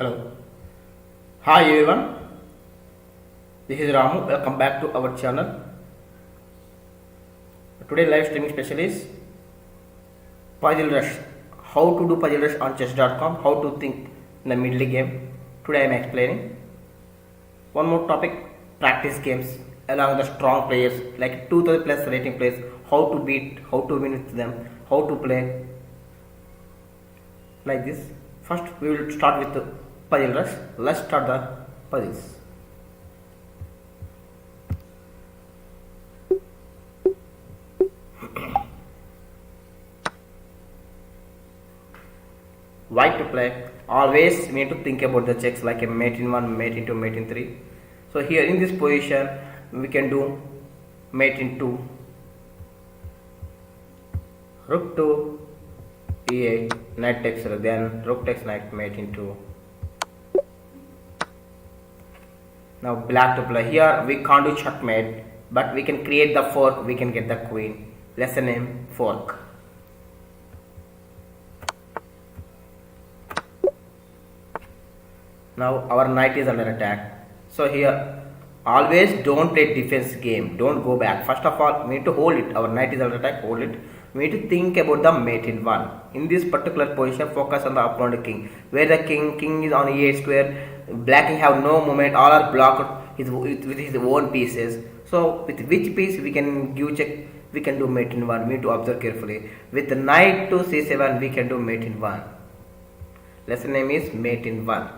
Hello. Hi everyone. This is Ramu. Welcome back to our channel. Today live streaming special is Puzzle Rush. How to do Puzzle Rush on chess.com. How to think in the middle game. Today I am explaining. One more topic, practice games along the strong players like 2000 plus rating players. How to beat, how to win with them, how to play like this. First we will start with the Puzzle Rush. Let's start the puzzles. White to play. Always we need to think about the checks like a mate in 1, mate in 2, mate in 3. So here in this position we can do mate in 2, rook to e8, knight takes, then rook takes knight, mate in 2. Now black to play. Here we can't do checkmate, but we can create the fork, we can get the queen. Lesson name fork. Now our knight is under attack. So here always don't play defense game, don't go back. First of all we need to hold it. Our knight is under attack, hold it. We need to think about the mate in 1. In this particular position focus on the opponent king. Where the king is on e8 square, black king have no movement, all are blocked with his own pieces. So with which piece we can give check, we can do mate in 1. We need to observe carefully. With the knight to c7 we can do mate in 1. Lesson name is mate in 1.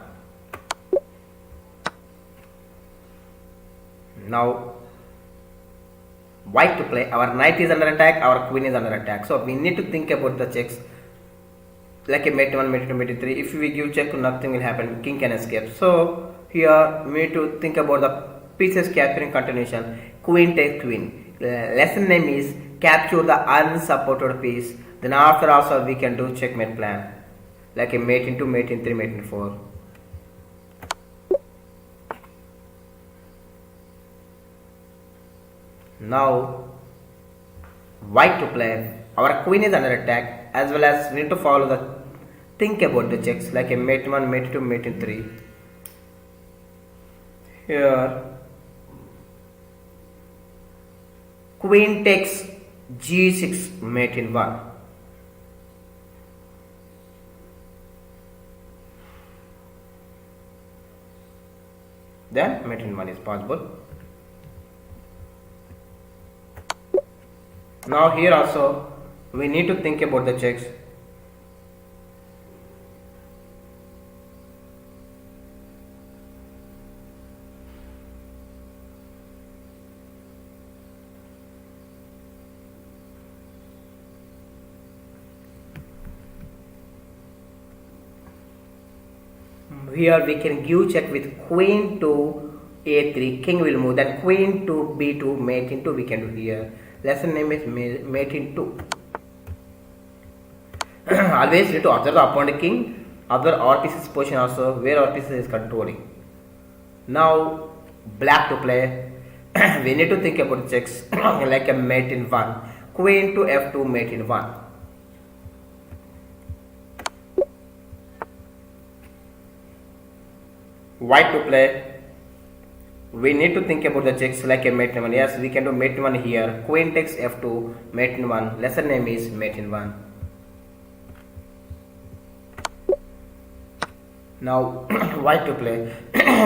Now white to play. Our knight is under attack, our queen is under attack. So we need to think about the checks like a mate 1, mate 2, mate 3. If we give check, nothing will happen, king can escape. So here we need to think about the pieces capturing continuation. Queen takes queen. Lesson name is capture the unsupported piece. Then after also we can do checkmate plan like a mate in 2, mate in 3, mate in 4. Now white to play. Our queen is under attack, as well as we need to follow the think about the checks like a mate 1, mate 2, mate in 3. Here queen takes g6, mate in 1. Then mate in 1 is possible. Now here also we need to think about the checks. Here we can give check with queen to a3, king will move, then queen to b2, mate in 2 we can do here. Lesson name is mate in 2. Always need to observe the opponent king, observe our piece's position also, where our piece is controlling. Now black to play. We need to think about checks like a mate in 1, queen to f2, mate in 1. White to play. We need to think about the checks like a mate in 1. Yes, we can do mate in 1 here. Queen takes f2, mate in 1. Lesson name is mate in 1. Now white to play.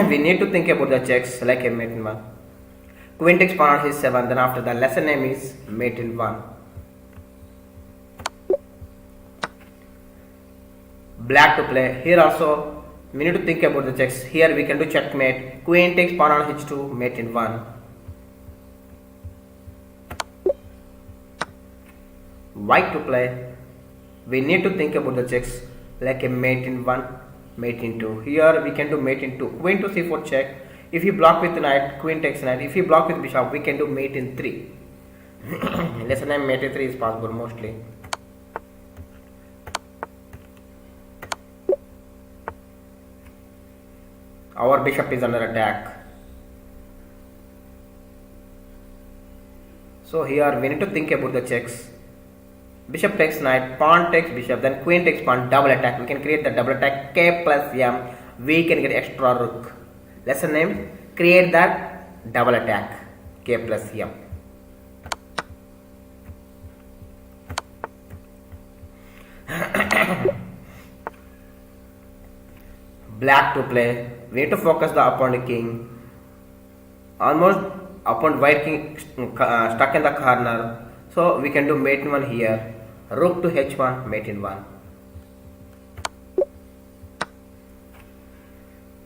We need to think about the checks like a mate in 1. Queen takes pawn on h7. Then after the lesson name is mate in 1. Black to play. Here also we need to think about the checks. Here we can do checkmate. Queen takes pawn on h2, mate in 1. White to play. We need to think about the checks like a mate in 1, mate in 2. Here we can do mate in 2. Queen to c4 check. If you block with the knight, queen takes knight. If you block with bishop, we can do mate in 3. Lesson name mate in 3 is possible mostly. Our bishop is under attack. So here we need to think about the checks. Bishop takes knight, pawn takes bishop, then queen takes pawn, double attack. We can create the double attack k plus m. we can get extra rook. Lesson name, create that double attack, k plus m. Black to play, we need to focus the opponent king. Almost opponent white king stuck in the corner. So we can do mate in 1 here. Rook to h1, mate in 1.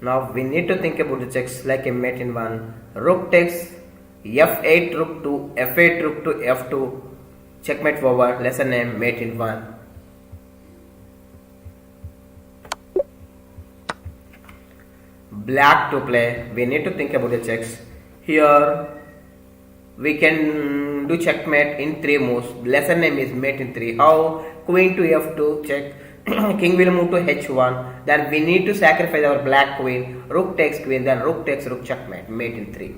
Now we need to think about the checks like a mate in 1. Rook takes f8 rook to f8 rook to f2. Checkmate forward. Lesson name, mate in 1. Black to play, we need to think about the checks. Here we can do checkmate in 3 moves. Lesson name is mate in 3. How? Queen to f2, check. King will move to h1. Then we need to sacrifice our black queen. Rook takes queen, then rook takes rook, checkmate, mate in 3.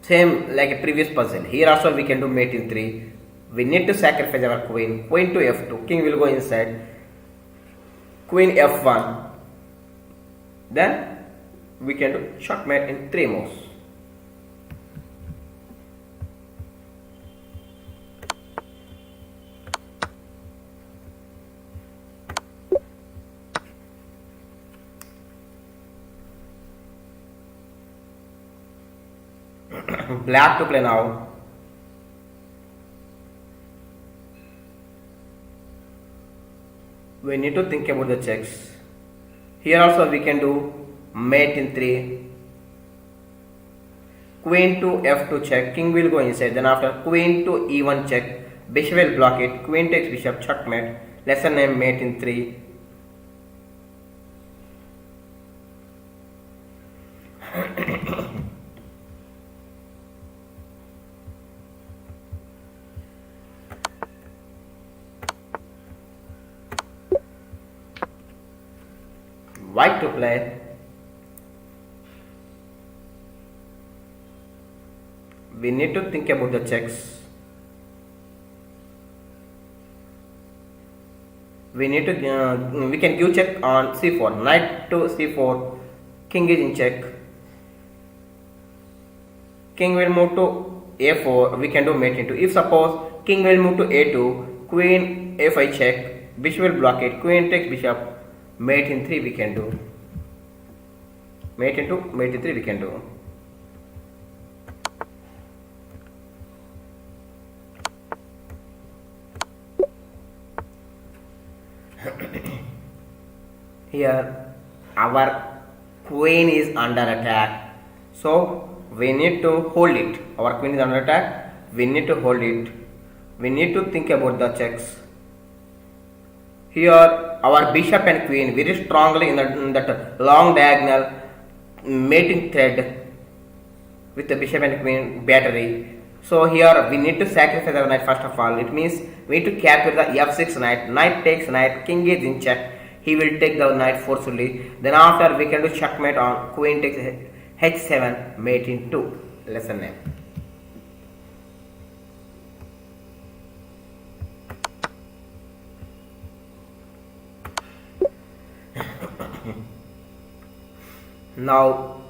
Same like a previous puzzle. Here also we can do mate in 3. We need to sacrifice our queen. Queen to f2. King will go inside. Queen f1. Then we can do checkmate in 3 moves. Black to play now. We need to think about the checks. Here also we can do mate in 3. Queen to f2 check. King will go inside. Then after queen to e1 check. Bishop will block it. Queen takes bishop, checkmate. Lesson name, mate in 3. White to play. We need to think about the checks. We need to we can give check on c4. Knight to c4. King is in check. King will move to a4. We can do mate into. If suppose king will move to a2, queen a5 check. Bishop will block it. Queen takes bishop. Mate in 3 we can do. Mate into mate in 3 we can do. Here our queen is under attack. So we need to hold it. Our queen is under attack. We need to hold it. We need to think about the checks. Here our bishop and queen very strongly in that long diagonal mating thread with the bishop and queen battery. So here we need to sacrifice our knight first of all. It means we need to capture the f6 knight. Knight takes knight. King is in check. He will take the knight forcefully. Then after we can do checkmate on queen takes h7, mate in 2. Lesson name. Now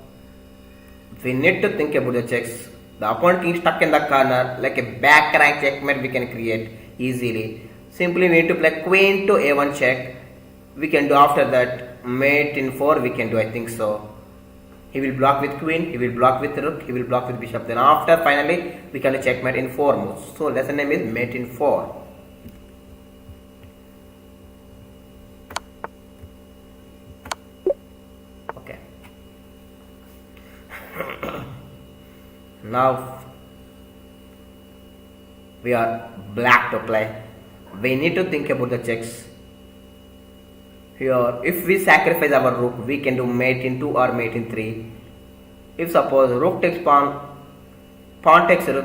we need to think about the checks. The opponent king stuck in the corner, like a back rank checkmate we can create easily. Simply we need to play queen to a1 check. We can do after that mate in 4 we can do, I think so. He will block with queen, he will block with rook, he will block with bishop. Then after finally we can do checkmate in 4 moves. So lesson name is mate in 4. Now we are black to play. We need to think about the checks. Here if we sacrifice our rook we can do mate in 2 or mate in 3. If suppose rook takes pawn, pawn takes rook,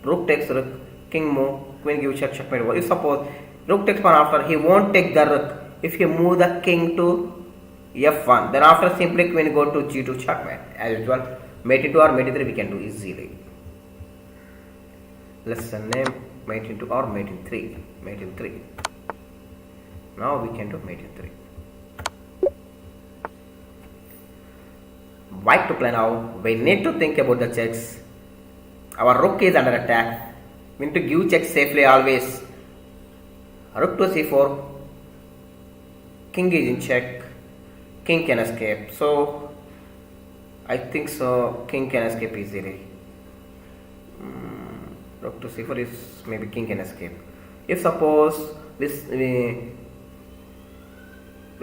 rook takes rook, king move, queen gives checkmate. If suppose rook takes pawn, after he won't take the rook. If he move the king to f1, then after simply queen go to g2 checkmate as usual. Mate into or mate in 3 we can do easily. Lesson name mate into or mate in 3. Mate in 3. Now we can do mate in 3. White to play now. We need to think about the checks. Our rook is under attack. We need to give checks safely always. Rook to c4. King is in check. King can escape. So I think so. King can escape easily. Rook to c4 is maybe king can escape. If suppose this we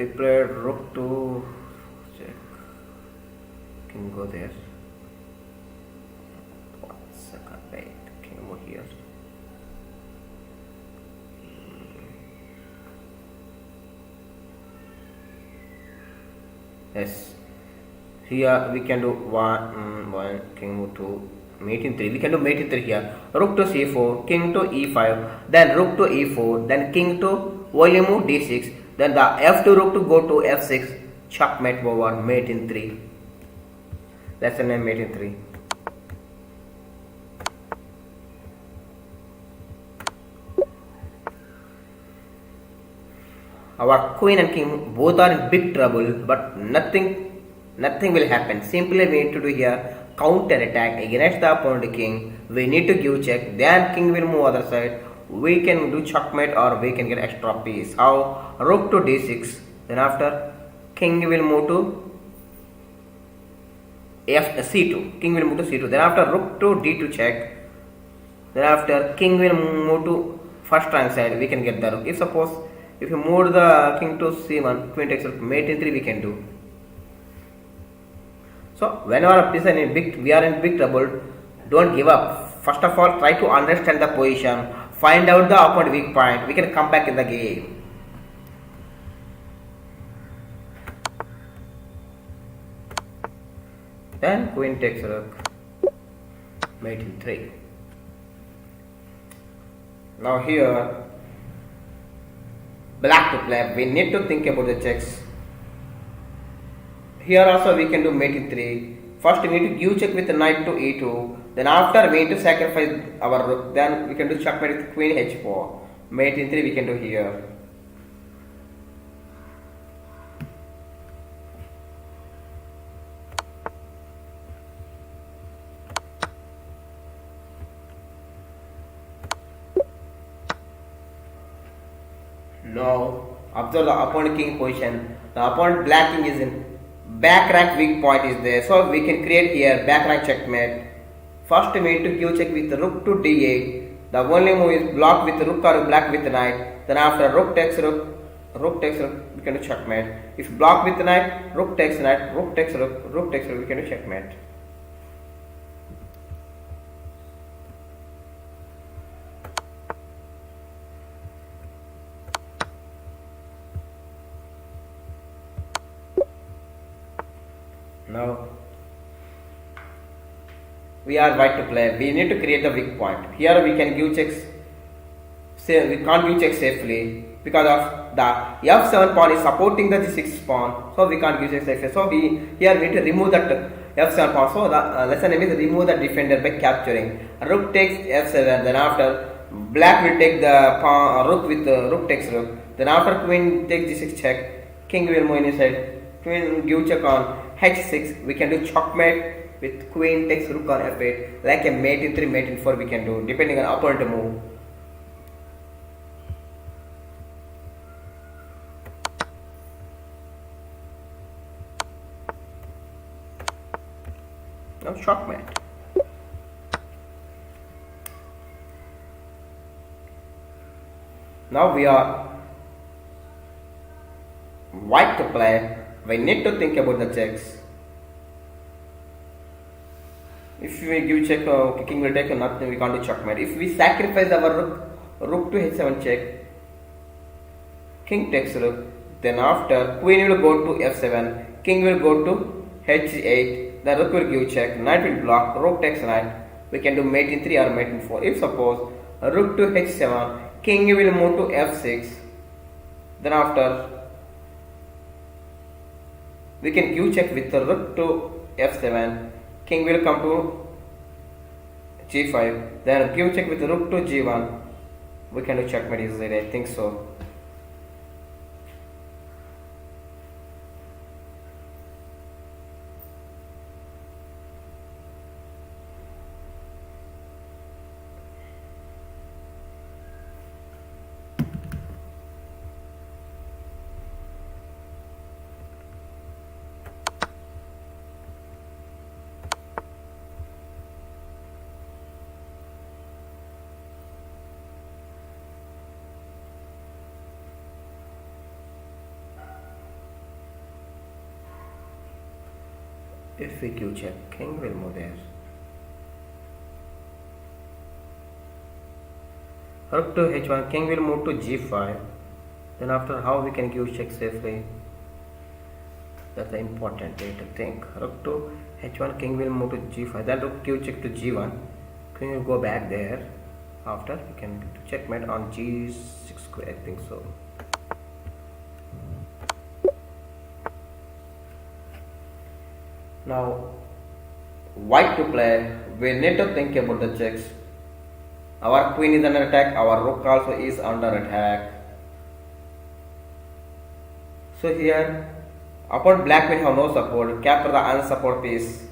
played rook to check. King go there. 1 second, wait. King over here. Yes. Here we can do one king move to mate in 3. We can do mate in 3 here. Rook to c4, king to e5, then rook to e4, then king to only move d6, then the f2 rook to go to f6, checkmate over mate in 3. That's the name mate in 3. Our queen and king both are in big trouble, but nothing will happen. Simply we need to do here counter attack against the opponent king. We need to give check, then king will move other side. We can do checkmate or we can get extra piece. How? Rook to d6, then after king will move to c2. King will move to c2. Then after rook to d2 check. Then after king will move to first rank side. We can get the rook. If suppose if you move the king to c1, queen takes rook, mate in 3 we can do. So whenever we are in big trouble, don't give up. First of all, try to understand the position, find out the opponent weak point. We can come back in the game. Then queen takes rook, mate in 3. Now here, black to play. We need to think about the checks. Here also we can do mate in 3. First we need to give check with the knight to e2. Then after we need to sacrifice our rook. Then we can do checkmate with queen h4. Mate in 3 we can do here. Now observe the opponent king position. The opponent black king is in back rank weak point is there, so we can create here back rank checkmate. First we need to give check with rook to d8. The only move is block with rook or black with knight. Then after rook takes rook, we can do checkmate. If block with knight, rook takes knight, rook takes rook, we can do checkmate. Now we are white to play. We need to create the weak point. Here we can give checks. Say we can't give checks safely because of the f7 pawn is supporting the g6 pawn. So we can't give checks safely. So we need to remove that f7 pawn. So the lesson name is remove the defender by capturing. Rook takes f7. Then after black will take the pawn, rook with rook takes rook. Then after queen takes g6 check. King will move inside. Queen give check on h6. We can do checkmate with queen takes rook on f8, like a mate in 3, mate in 4 we can do depending on opponent move. Now checkmate. Now we are white to play. We need to think about the checks. If we give check, king will take nothing, we can't do checkmate. If we sacrifice our rook to h7 check, king takes rook, then after queen will go to f7, king will go to h8, the rook will give check, knight will block, rook takes knight, we can do mate in 3 or mate in 4. If suppose rook to h7, king will move to f6, then after we can give check with the rook to f7, king will come to g5, then give check with rook to g1. We can do checkmate easily, I think so. If we q check, king will move there. Rook to h1, king will move to g5. Then after how we can q check safely? That's the important way to think. Rook to h1, king will move to g5. Then rook q check to g1. King will go back there. After we can checkmate on g6 square. I think so. Now, white to play, we need to think about the checks. Our queen is under attack, our rook also is under attack. So here, upon black will have no support, capture the unsupport piece.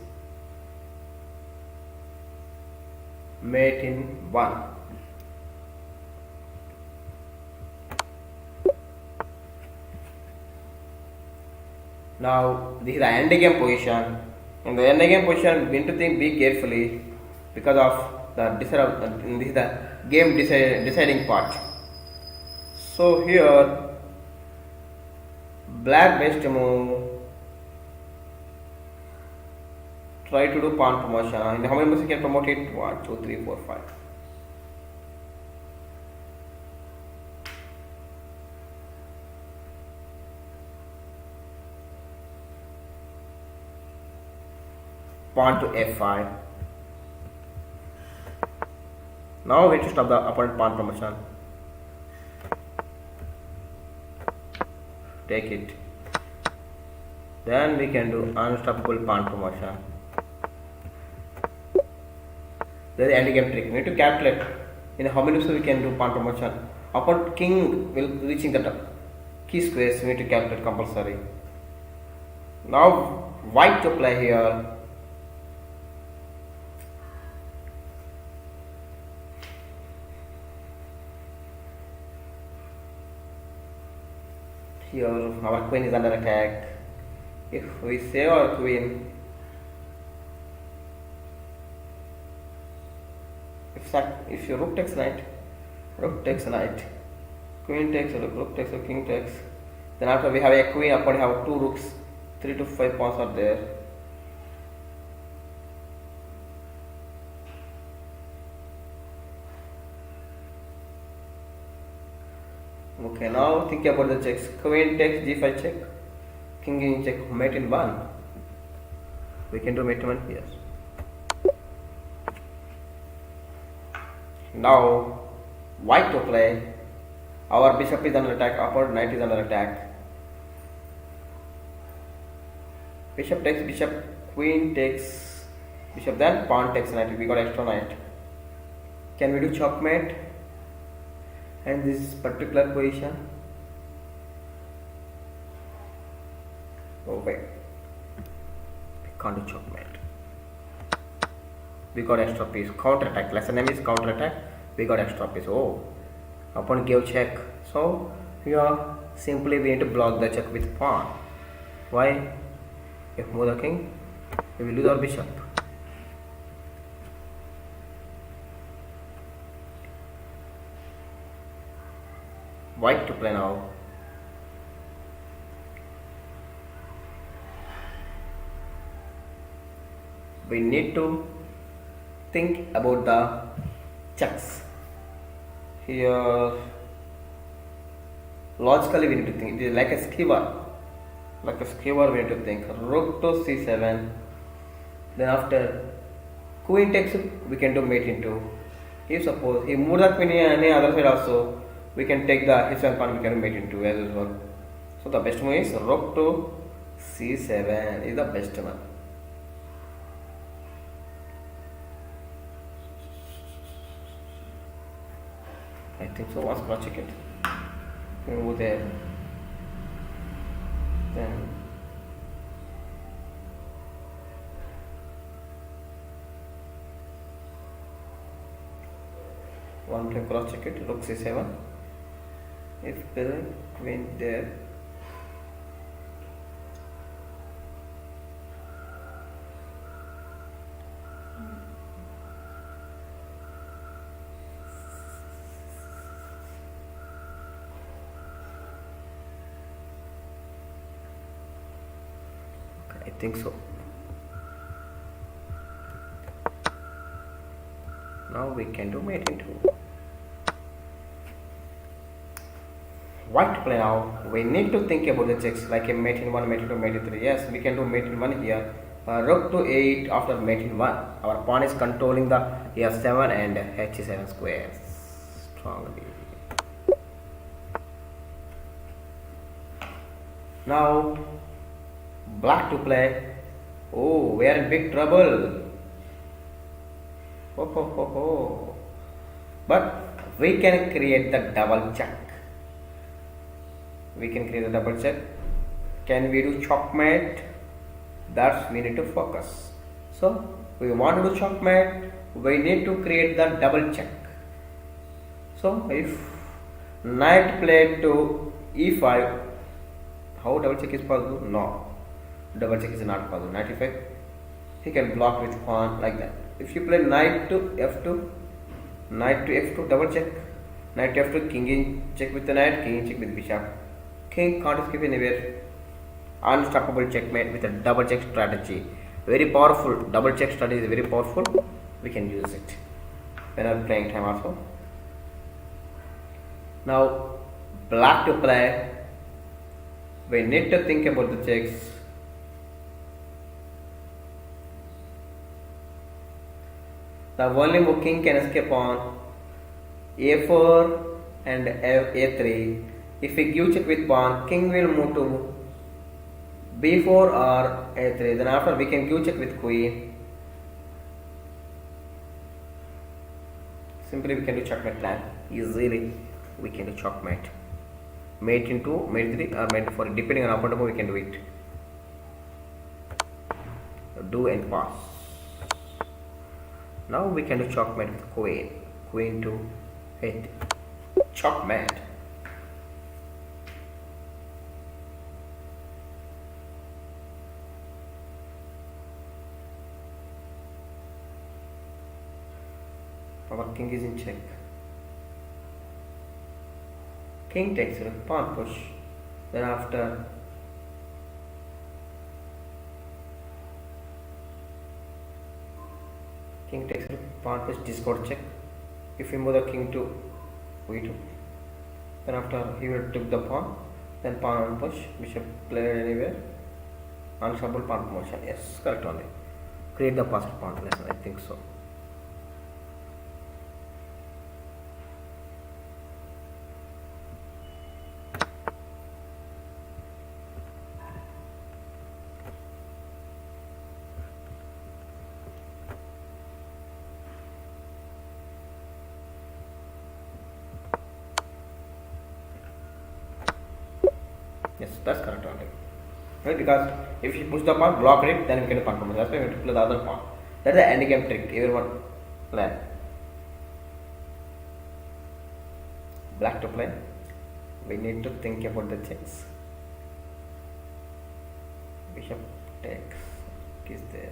Mate in 1. Now, this is the end game position. In the end game position, we need to think be carefully because of this is the game deciding part. So here, black best move. Try to do pawn promotion. And how many moves you can promote it? 1, 2, 3, 4, 5. Pawn to f5. Now we need to stop the opponent pawn promotion. Take it. Then we can do unstoppable pawn promotion. There is the end game trick. We need to calculate in how many moves we can do pawn promotion. Opponent king will reaching the key squares. We need to calculate compulsory. Now white to play here. Here our queen is under attack. If we save our queen, if your rook takes knight, queen takes rook takes king takes. Then after we have a queen, upon have 2 rooks, 3 to 5 pawns are there. Okay, now think about the checks. Queen takes g5 check, king in check, mate in 1. We can do mate in 1 here. Now white to play. Our bishop is under attack, upper knight is under attack. Bishop takes bishop, queen takes bishop, then pawn takes knight. We got extra knight. Can we do checkmate? And this particular position. Oh wait, we can't do checkmate. We got extra piece. Counter attack. Lesson name is counter attack. We got extra piece. Oh, opponent gave check. So here simply we need to block the check with pawn. Why? If move the king, we will lose our bishop. White to play now. We need to think about the checks. Here, logically we need to think. It is like a skewer. Like a skewer, we need to think. Rook to c7. Then after queen takes, we can do mate in 2. If suppose he moves the queen in any other side also, we can take the h1 pawn, we can mate in 2 as well. So the best move is rook to c7 is the best one. I think so. Once cross check it. Move there. Then one time cross check it. Rook c7. If the queen there. I think so. Now we can do mate in 2. White play now. We need to think about the checks like a mate in 1, mate in 2, mate in 3. Yes, we can do mate in 1 here. Rook to 8 after mate in 1. Our pawn is controlling the f7 and h7 squares strongly. Now black to play. Oh, we are in big trouble. Ho ho ho ho. But we can create the double check. We can create a double check. Can we do checkmate? That's we need to focus. So we want to do checkmate. We need to create the double check. So if knight played to e5, how double check is possible? No, double check is not possible. Knight e5, he can block with pawn like that. If you play knight to f2, knight to f2, double check. Knight to f2, king in check with the knight, king in check with bishop. King can't escape anywhere. Unstoppable checkmate with a double check strategy. Very powerful. Double check strategy is very powerful. We can use it when I'm playing time also. Now black to play. We need to think about the checks. The only move king can escape on a4 and a3. If we give check with pawn, king will move to b4 or a3. Then after we can give check with queen. Simply we can do checkmate plan. Easily we can do checkmate. Mate in 2, mate 3 or mate 4. Depending on opponent we can do it. Do and pass. Now we can do checkmate with queen. Queen to hit. Checkmate. Our king is in check. King takes a pawn push. Then after king takes a pawn push, discord check. If we move the king to e2, then after he will take the pawn, then pawn push, bishop played anywhere. Unstoppable pawn motion. Yes, correct only. Create the passed pawn lesson. I think so. Yes, that's correct only. Right? Because if you push the pawn, block it, then we can do pawn combination. That's why we have to play the other pawn. That's the endgame trick. Everyone plan. Black to play. We need to think about the checks. Bishop takes. Is there.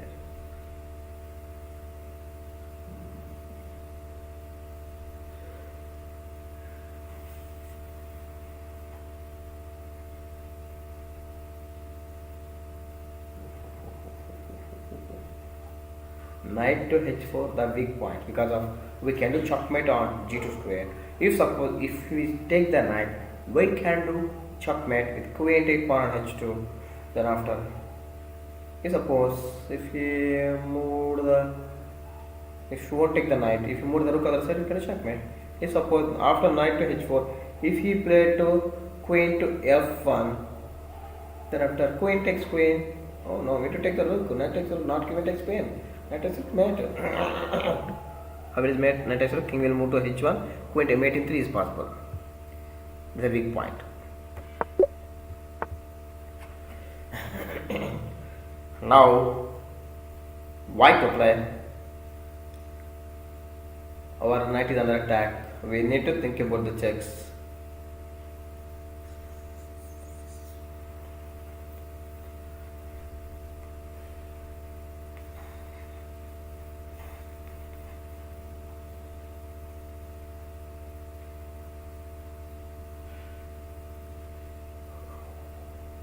Knight to h4, the weak point, because of we can do checkmate on g2 square. If suppose if we take the knight, we can do checkmate with queen take pawn on h2. Then after, if suppose if you move the, if you won't take the knight, if you move the rook other side, you can checkmate. If suppose after knight to h4, if he play to queen to f1, then after queen takes queen. Oh no, we need to take the rook. Knight takes the rook, not queen takes queen. That doesn't matter. How it is made? Knight takes rook, king will move to h1, queen to mate in 3 is possible. It's a weak point. Now, white to play. Our knight is under attack. We need to think about the checks.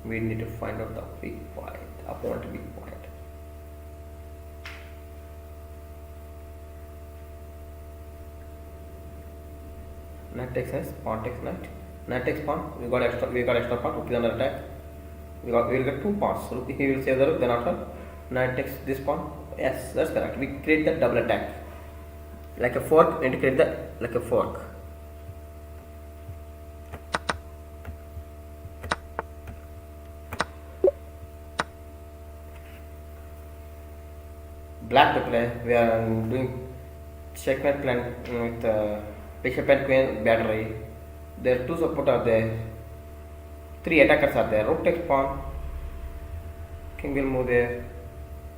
We need to find out the weak point, opponent weak point. Knight takes s, pawn takes knight. Knight takes pawn. We got extra pawn. Rook is under attack. We will get 2 pawns. Rook, he will save the rook. Then after knight takes this pawn. Yes, that's correct. We create the double attack. Like a fork, we need to create the like a fork. Black to play. We are doing checkmate plan with bishop and queen battery. There are 2 support are there. 3 attackers are there. Rook takes pawn. King will move there.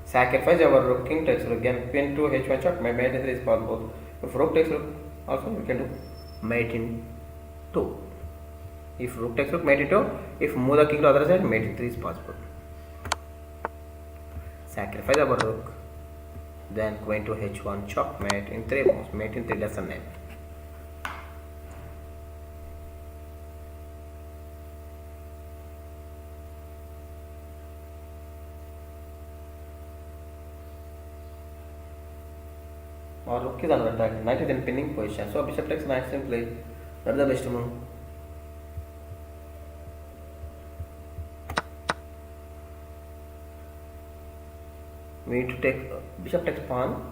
Sacrifice our rook. King takes rook again. Queen to h1 check. My mate is possible. If rook takes rook, also we can do mate in 2. If rook takes rook, mate in 2. If move the king to other side, mate in 3 is possible. Sacrifice our rook. Then queen to h1 checkmate in 3 moves. Mate in 3 lesson name. Our rook is under attack. Knight is in pinning position. So bishop takes knight simply. That's the best move. We need to take bishop takes pawn.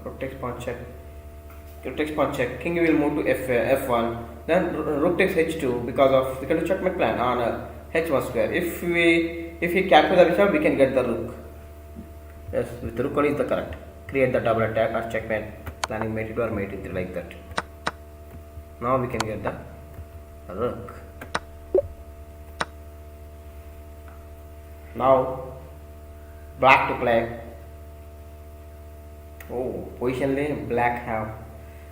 Rook takes pawn check. Rook takes pawn check. King will move to f1. Then rook takes h2 because of we can do checkmate plan on h1 square. If he captures the bishop, we can get the rook. Yes, with rook only is the correct. Create the double attack or checkmate planning mate 2 or mate 3 like that. Now we can get the rook. Now black to play. Oh, positionally black have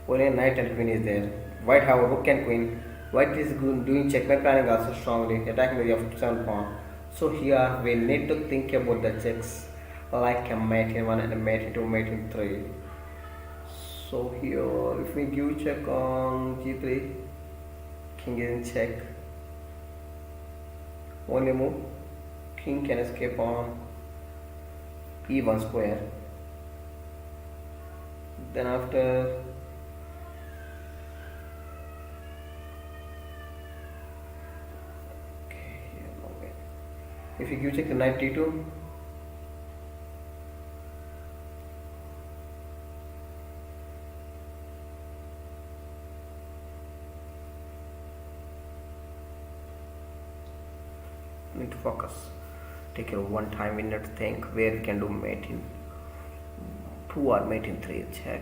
only knight and queen is there. White have rook and queen. White is doing checkmate planning also strongly, attacking with the f7 pawn. So here we need to think about the checks like a mate in 1 and a mate in 2, mate in 3. So here if we give check on g3, king is in check. Only move, king can escape on e1 square. Then after if you give check the knight d2, need to focus. Take your one time, we need to think where we can do mate in 2 or mate in 3 check.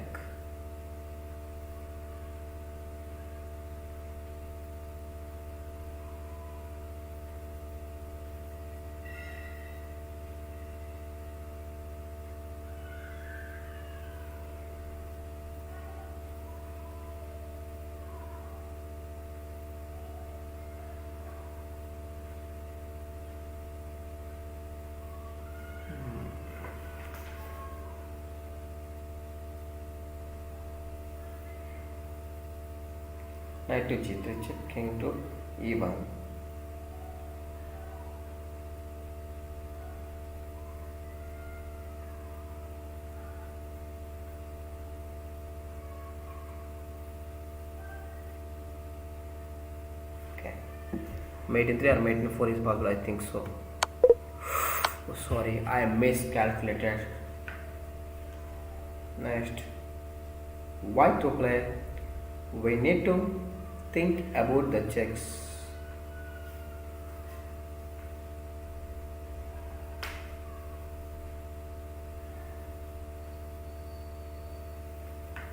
knight to g3 check, king to e1. Okay, mate in 3 or mate in 4 is possible, I think so. Oh, sorry, I miscalculated. Next, white to play. We need to think about the checks.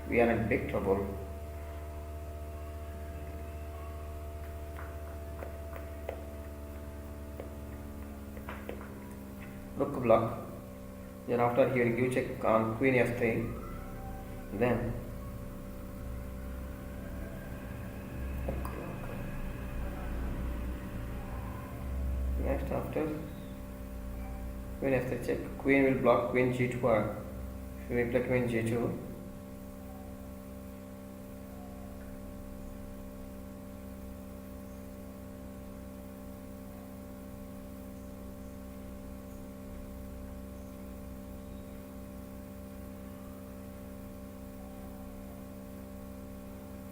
We are in big trouble. Rook block. Then after he will give check on queen f3. Then next after queen f3 check, queen will block queen g2 or she will play queen g2.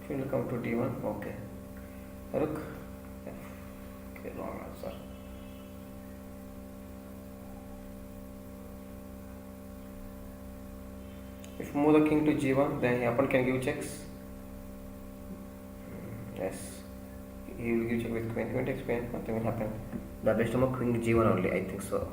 Queen will come to d1. Okay, rook f. Okay, wrong answer. If move the king to g1, then he opponent can give checks. Yes, he will give check with queen. Queen takes queen, nothing will happen. The best move queen g1 only, I think so.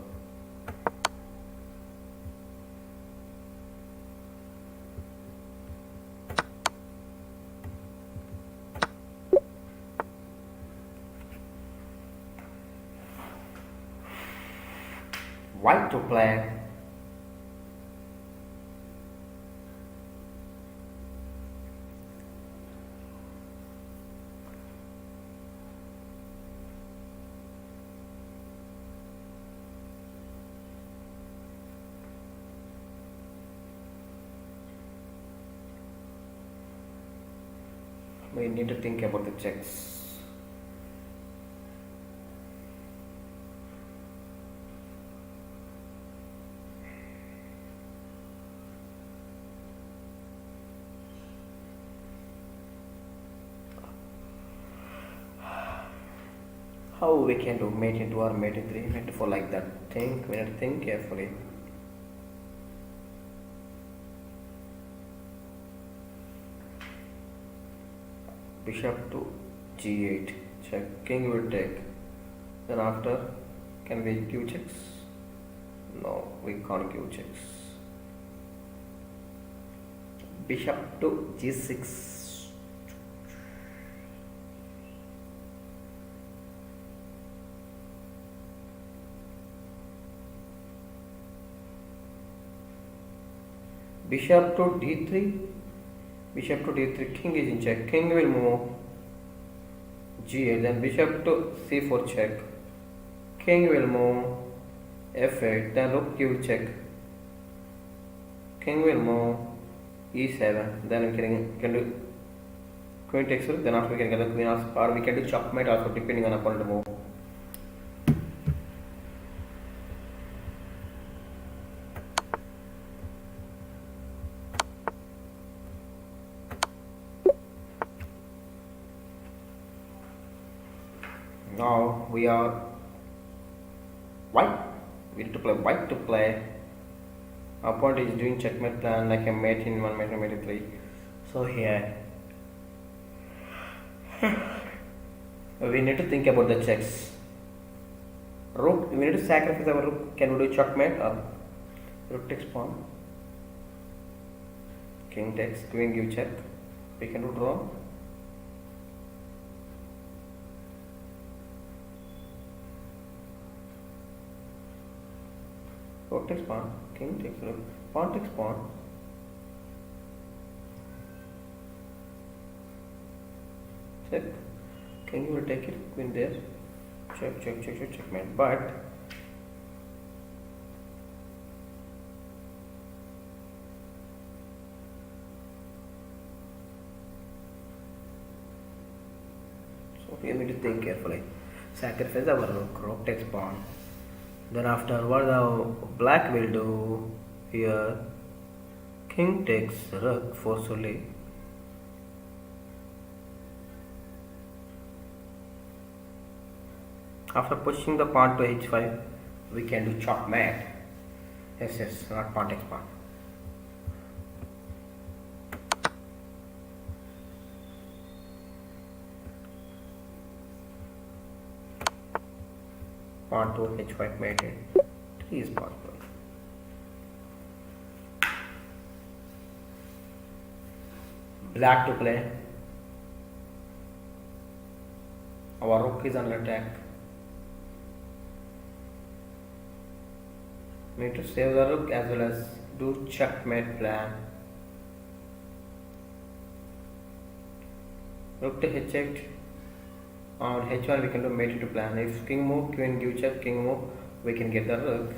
White to play. We need to think about the checks. How we can do mate in 2 or mate in 3, mate in 4 like that. Think, we need to think carefully. Bishop to g8 check, king will take. Then after, can we give checks? No, we can't give checks. Bishop to g6. Bishop to d3. Bishop to d3, king is in check, king will move g8, then bishop to c4 check, king will move f8, then rook give check, king will move e7, then we can do queen takes rook, then after we can get the queen also, or we can do checkmate also depending on opponent move. Now we are white. We need to play white to play. Opponent is doing checkmate plan like a mate in 1, mate in 3. So here we need to think about the checks. Rook, we need to sacrifice our rook. Can we do checkmate or rook takes pawn? King takes, queen give check. We can do draw. Rook takes pawn, king takes rook, pawn takes pawn. Check. King will take it, queen there. Check, check, check, check, checkmate. But think carefully. Sacrifice our rook takes pawn. Then after what the black will do here, king takes rook forcefully. After pushing the pawn to h5, we can do checkmate. Yes, not pawn takes pawn. Pawn to h5 mated. 3 is possible. Black to play. Our rook is under attack. We need to save the rook as well as do checkmate plan. Rook to h8. On h1 we can do mate into plan. If king move, queen give check, king move, we can get the rook.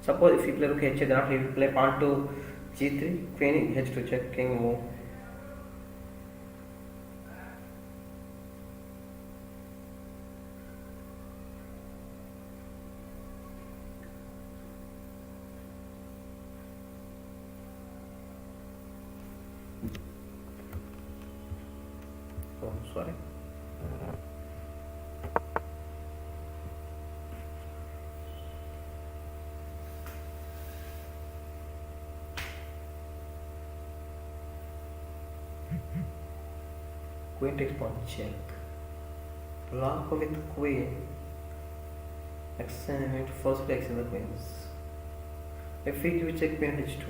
Suppose if you play rook h8, then after you play pawn to g3, queen h2 check, king move. Oh, sorry. Queen takes pawn check. Block with queen. Exchange first exchange the queens. If we give check queen h2,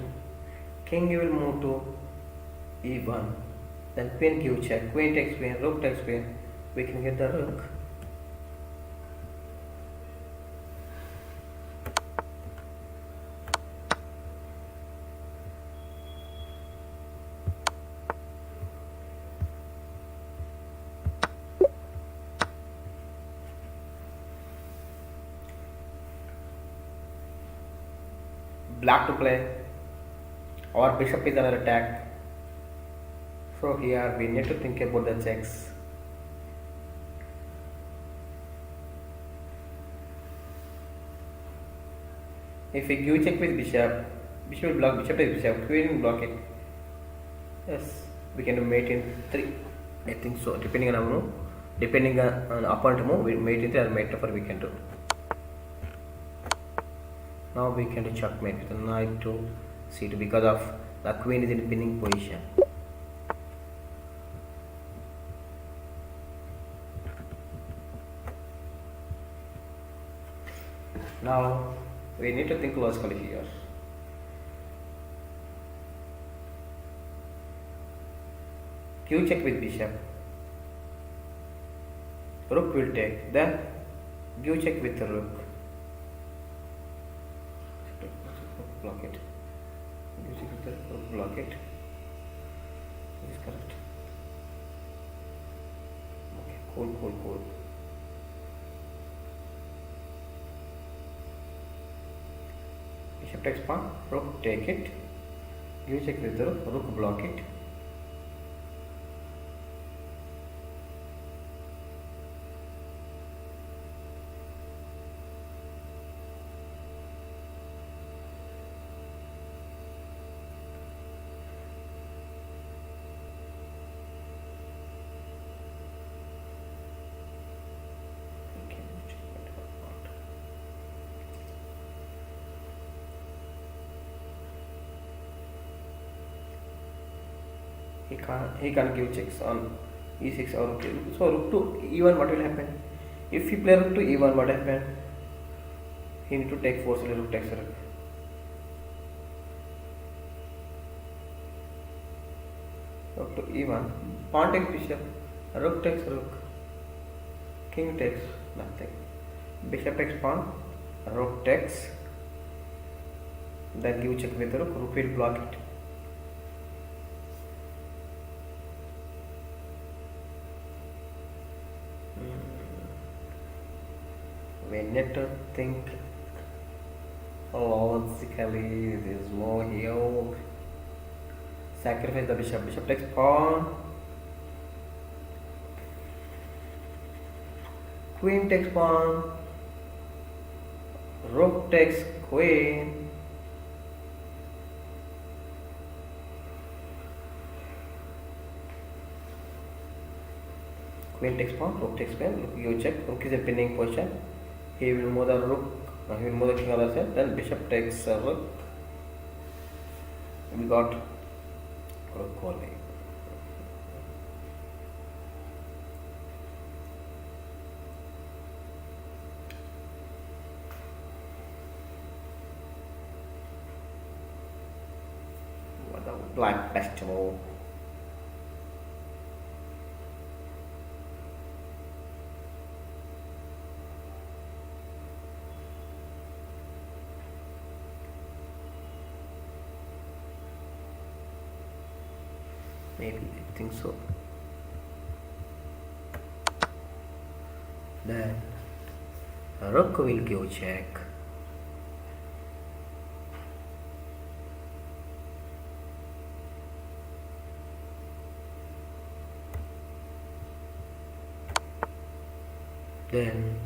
king will move to e1. Then queen give check, queen takes queen, rook takes queen, we can get the rook. Black to play, our bishop is under attack. So here we need to think about the checks. If we give check with bishop, bishop will block, bishop takes bishop, queen will block it. Yes, we can do mate in 3. I think so. Depending on our move, depending on opponent move, we mate in 3 or mate 4 we can do. Now we can do checkmate with knight to c2 because of the queen is in pinning position. Now we need to think logically here. Q check with bishop. Rook will take. Then Q check with the rook. Block it. Q check with the rook. Block it. This is correct. Okay. Cool. Bishop takes pawn, rook take it, give check with the rook block it. He can't give checks on e6 or rook. So rook to e1, what will happen? If he play rook to e1, what happen? He need to take forcefully, rook takes rook. Rook to e1, pawn takes bishop, rook takes rook, king takes nothing. Bishop takes pawn, rook takes, then give check with the rook will block it. We need to think Logically, there is more here. Sacrifice the bishop. Bishop takes pawn. Queen takes pawn. Rook takes queen. Queen takes pawn, rook takes queen. Look, you check. Rook is a pinning position. He will move the rook. He will move the king on the side. Then bishop takes rook. We got rook only. What the black best move. Maybe I think so. Then rook will give check. Then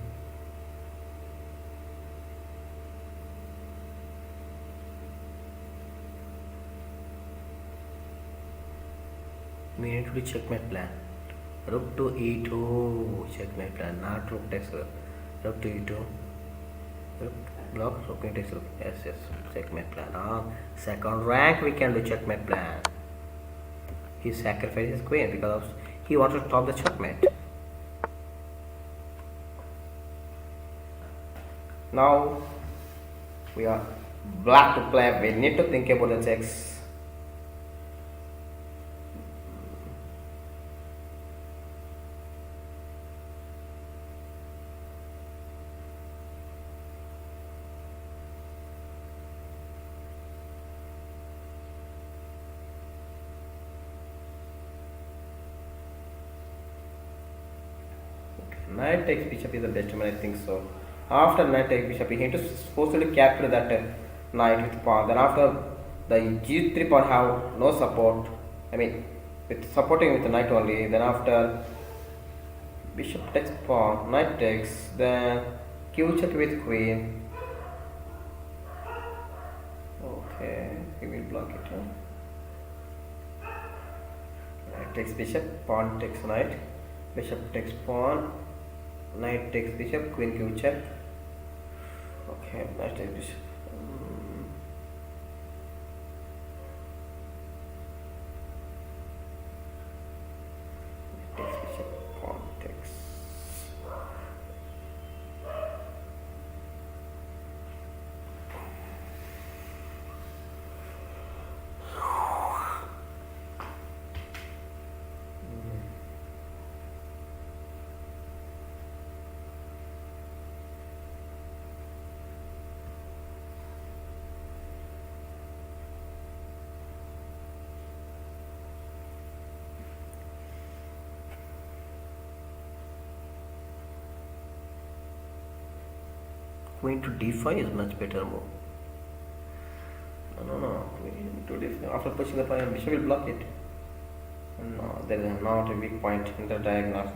we need to do checkmate plan. Rook to e2, checkmate plan. Not rook takes rook to e2. Rook block, rook takes rook. Yes, yes, checkmate plan. Second rank we can do checkmate plan. He sacrifices queen because he wants to stop the checkmate. Now we are black to play. We need to think about the checks. Knight takes bishop is the best one, I think so. After knight takes bishop, he need to forcefully capture that knight with pawn. Then after the g3 pawn have no support. I mean, with supporting with the knight only. Then after bishop takes pawn, knight takes. Then q check with queen. Okay, he will block it. Knight takes bishop, pawn takes knight. Bishop takes pawn. Knight takes bishop, queen q check. Okay, knight takes bishop. Takes bishop, pawn takes. Queen to d5 is much better move. No. Queen to d5. After pushing the pawn, bishop will block it. No, there is not a weak point in the diagonal.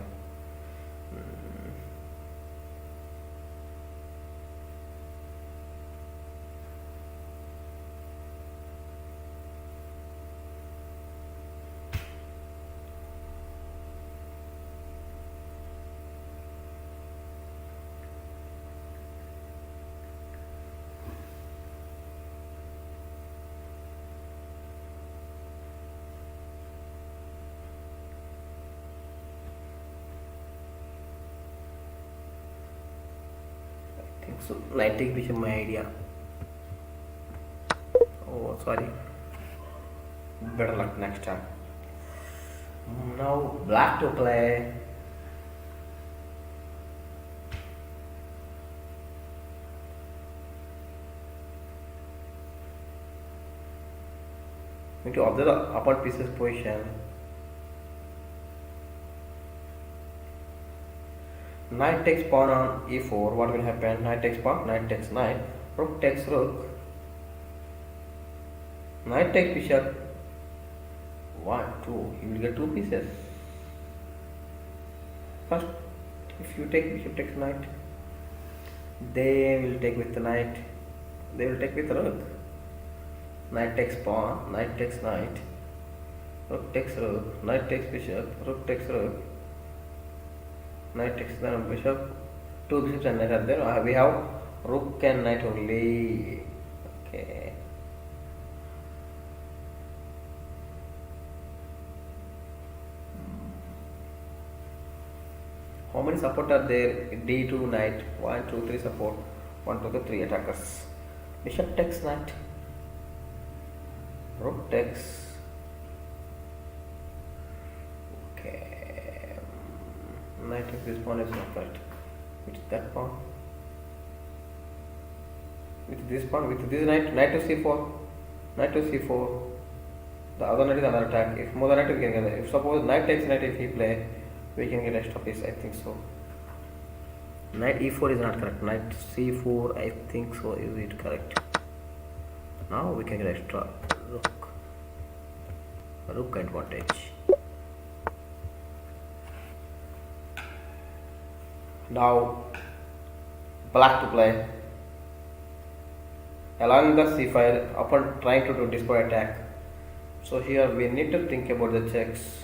So knight take bishop my idea. Oh sorry. Better luck next time. Now black to play. Need to observe the upper pieces position. Knight takes pawn on e4. What will happen? Knight takes pawn. Knight takes knight. Rook takes rook. Knight takes bishop. 1, 2. You will get 2 pieces. First, if you take bishop takes knight, they will take with the knight. They will take with rook. Knight takes pawn. Knight takes knight. Rook takes rook. Knight takes bishop. Rook takes rook. Knight takes then bishop. 2 bishops and knight are there. We have rook and knight only. Okay. How many support are there? D2 knight. 1, 2, 3 support. 1, 2, 3 attackers. Bishop takes knight. Rook takes. Okay. Knight takes this pawn is not right. With that pawn. With this pawn, with this knight, knight to c4. Knight to c4. The other knight is another attack. If more than knight we can get it. If suppose knight takes knight, if he play, we can get extra piece. I think so. Knight e4 is not correct. Knight c4, I think so. Is it correct? Now we can get extra rook. Rook advantage. Now black to play. Along the c5, upon trying to do display attack. So here we need to think about the checks.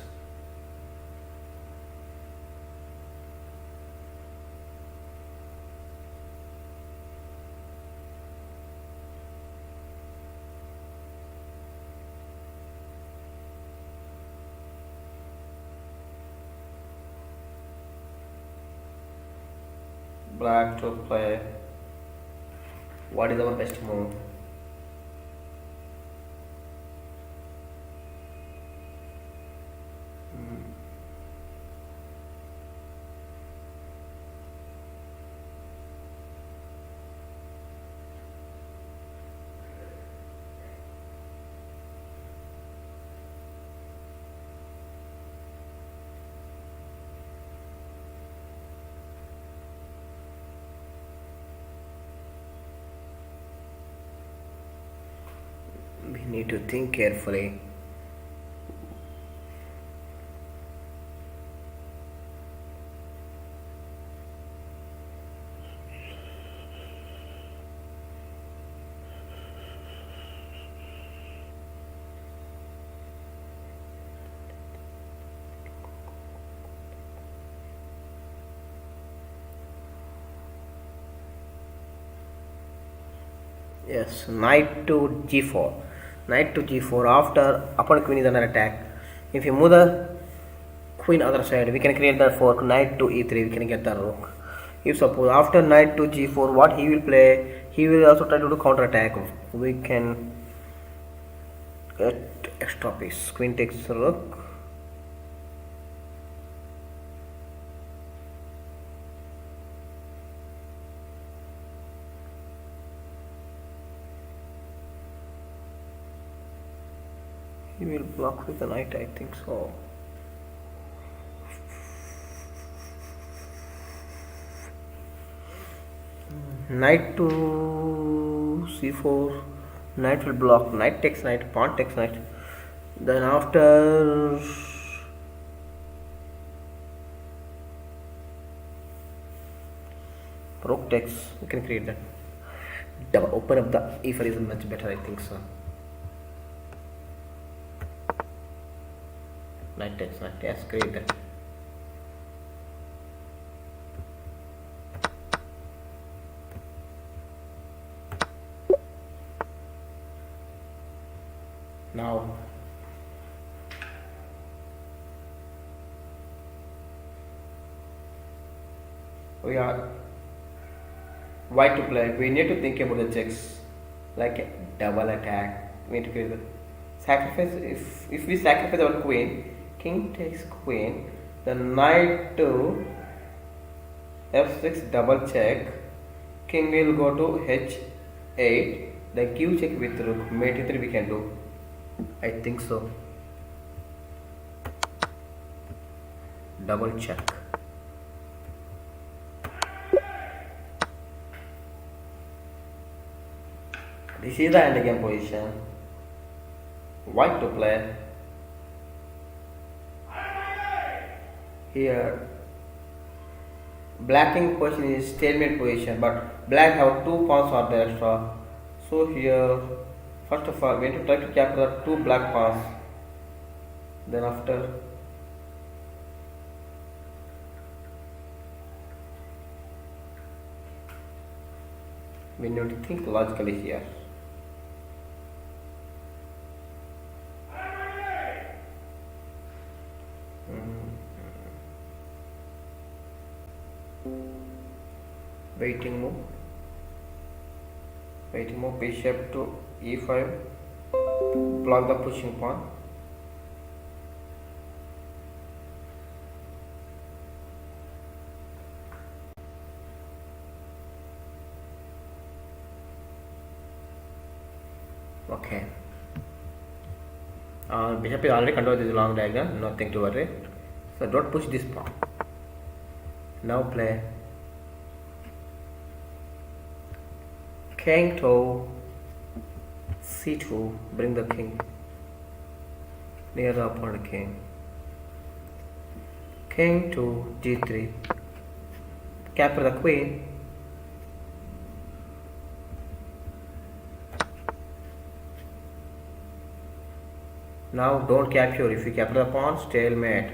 Black to play. What is our best move? We need to think carefully. Yes, knight to g4. Knight to g4. After upon queen is under attack. If you move the queen other side, we can create that fork. Knight to e3, we can get the rook. If suppose after knight to g4, what he will play, he will also try to do counter attack. We can get extra piece. Queen takes rook. He will block with the knight, I think so. Knight to c4. Knight will block. Knight takes knight. Pawn takes knight. Then after rook takes, we can create that. Double open up the e4 is much better, I think so. Knight takes knight. Yes, create that. Now we are white to play. We need to think about the checks like a double attack. We need to create the sacrifice. If we sacrifice our queen, king takes queen, the knight to f6 double check, king will go to h8, then q check with rook, mate e3 we can do. I think so. Double check. This is the endgame position. White to play. Here, black king position is stalemate position, but black have two pawns are there extra. So here, first of all, we need to try to capture the two black pawns. Then after, we need to think logically here. Waiting move. Waiting move bishop to e5. Block the pushing pawn. Okay. Bishop is already controlled this long diagonal, nothing to worry. So don't push this pawn. Now play king to c2, bring the king near the opponent king. King to g3, capture the queen. Now don't capture. If you capture the pawn, stalemate.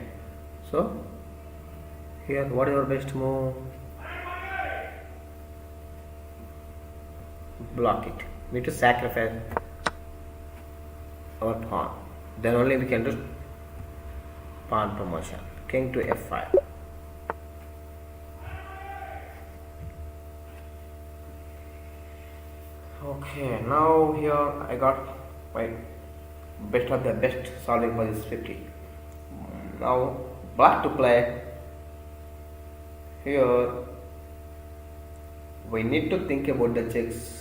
So here, what is your best move? Block it. We need to sacrifice our pawn. Then only we can do pawn promotion. King to f5. Okay, now here I got my best of the best solving for this 50. Now black to play. Here we need to think about the checks.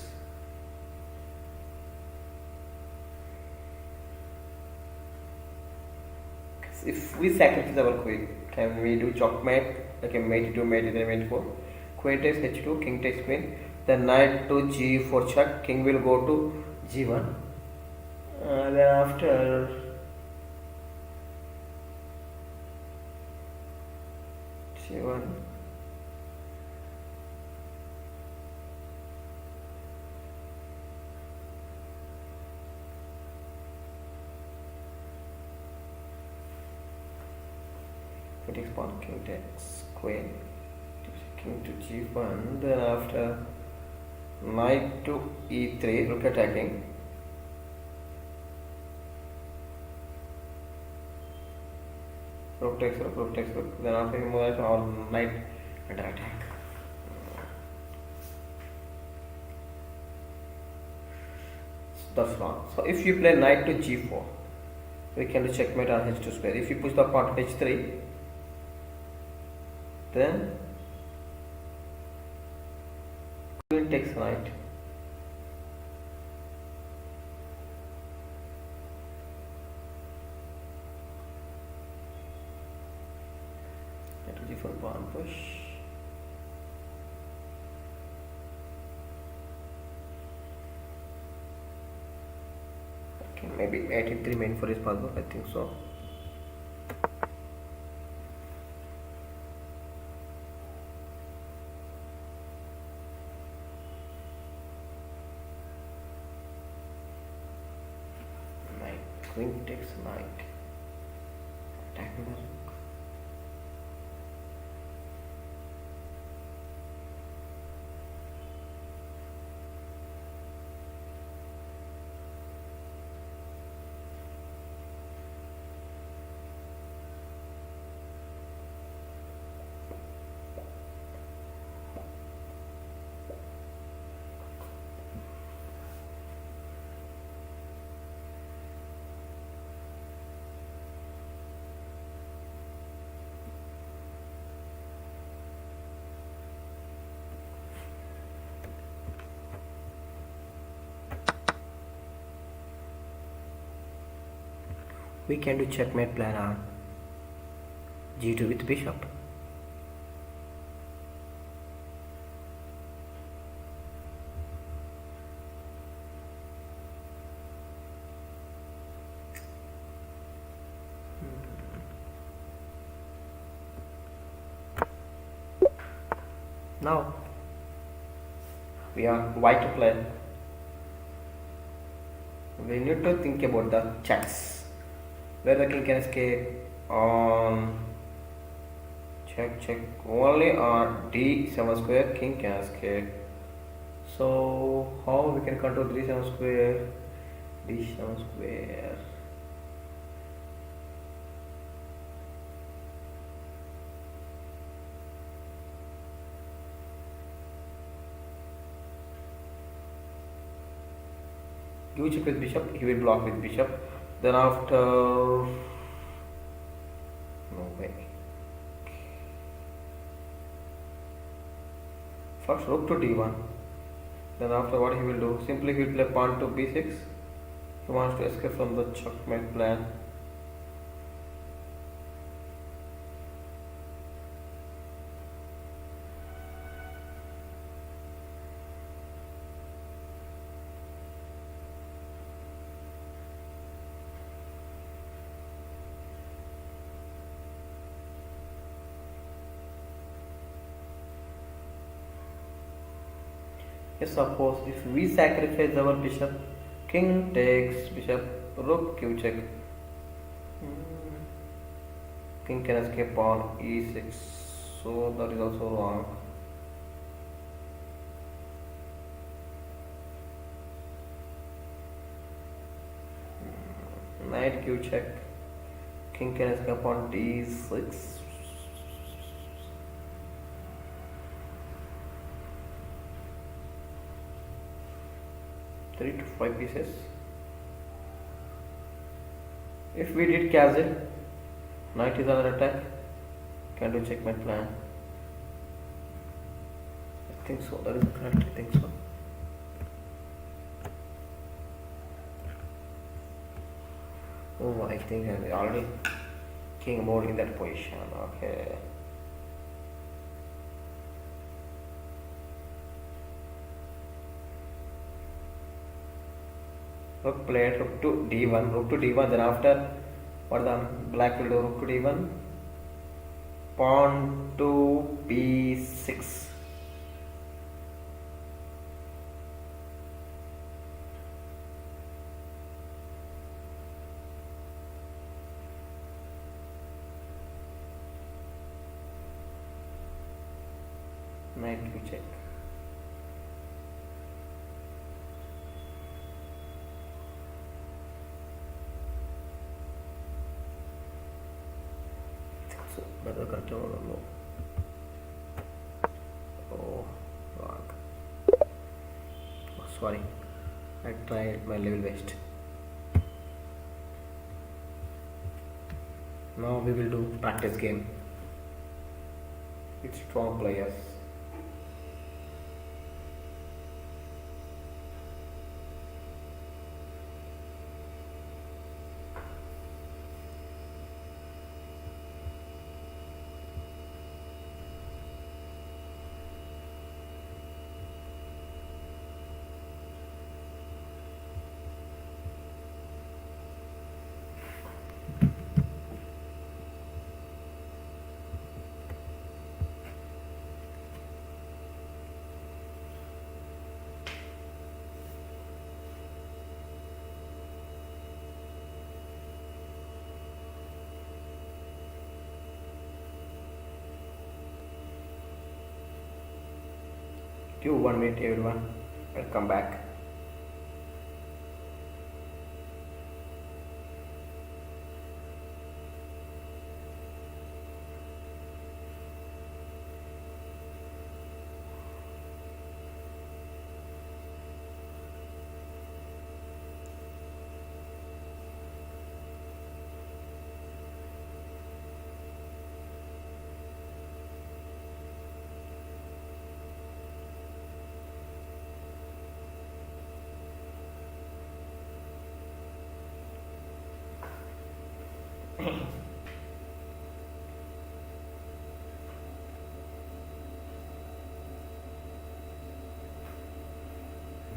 If we sacrifice our queen, can we do checkmate? Like a mate 2, mate 3, mate 4. Queen takes h2, king takes queen. Then knight to g4 check. King will go to g1. Then after g1. Takes pawn, king takes queen, king to g1. Then after knight to e3, look attacking. Rook takes rook, rook takes rook. Then after move on knight under attack. That's wrong. So if you play knight to g4, we can do checkmate on h2 square. If you push the pawn to h3, then queen takes knight. G4 pawn push. Okay, maybe 83 main for is possible. I think so. Queen takes knight. Attacking the rook. We can do checkmate plan on g2 with bishop. Now we are white to play. We need to think about the checks. Where the king can escape on check only on d7 square king can escape. So how we can control d7 square? D7 square. You check with bishop, he will block with bishop. Then after no way. First rook to d1. Then after what he will do? Simply he will play pawn to b6. He wants to escape from the checkmate plan. Yes, suppose if we sacrifice our bishop, king takes bishop, rook q check. King can escape on e6, so that is also wrong. Knight q check. King can escape on d6. Three to five pieces. If we did castle, knight is under attack. Can do checkmate plan. I think so. That is correct. I think so. Oh, I think I'm already king more in that position. Okay. Rook played rook to d1, rook to d1. Then after what the black will do? Rook to d1, pawn to b6. Knight q check. So better control or no? Oh, wrong. Oh, sorry. I tried my level best. Now we will do practice game with strong players. Give 1 minute everyone. I'll come back.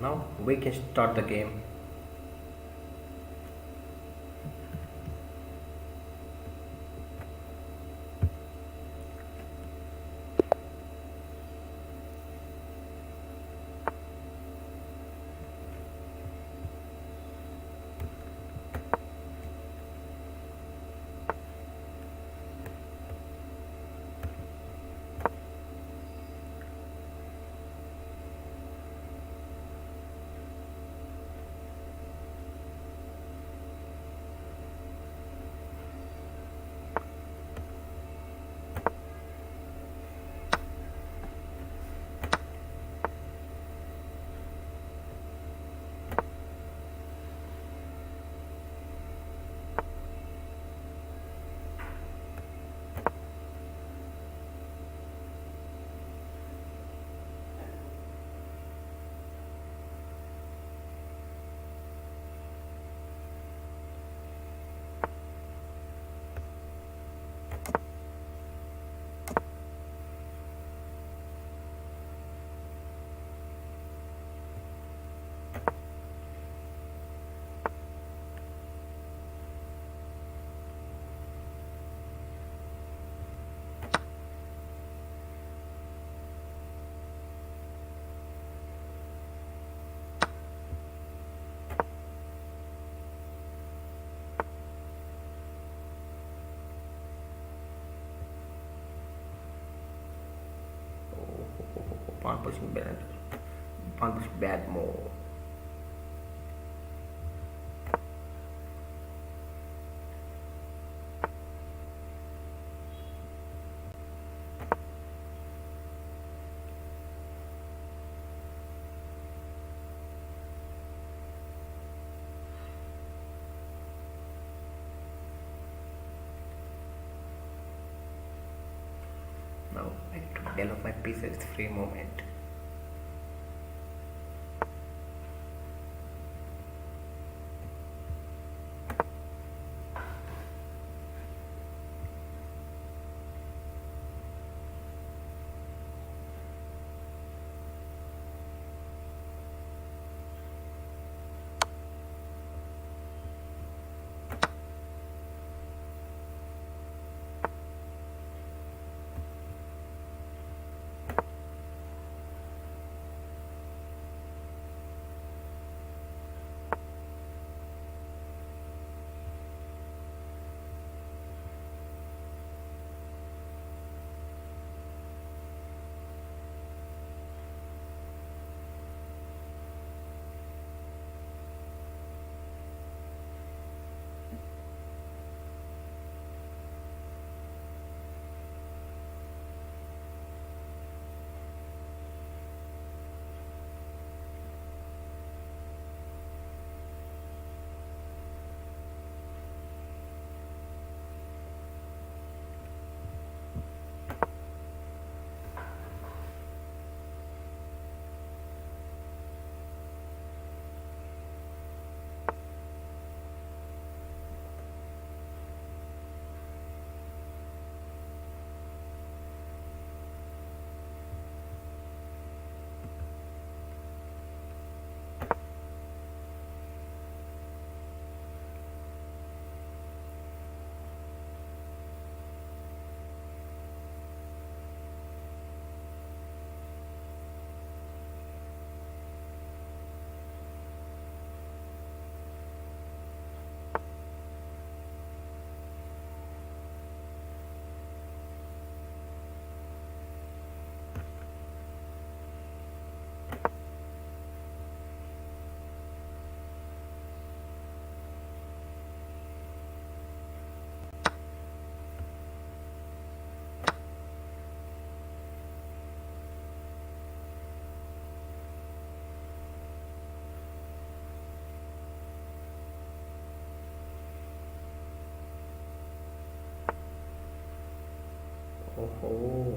Now we can start the game. Pawn pushing bad. Pawn push bad move. Now I need to develop my pieces free movement. Oh, oh.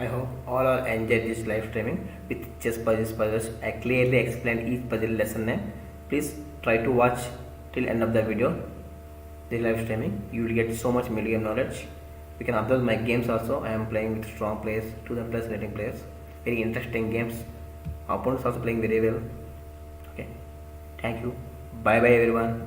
I hope all are enjoyed this live streaming with chess puzzles. I clearly explained each puzzle lesson name. Please try to watch till end of the video, the live streaming. You will get so much middle game knowledge. You can observe my games also. I am playing with strong players, 2000 plus rating players. Very interesting games. Opponents also playing very well. Okay. Thank you. Bye bye everyone.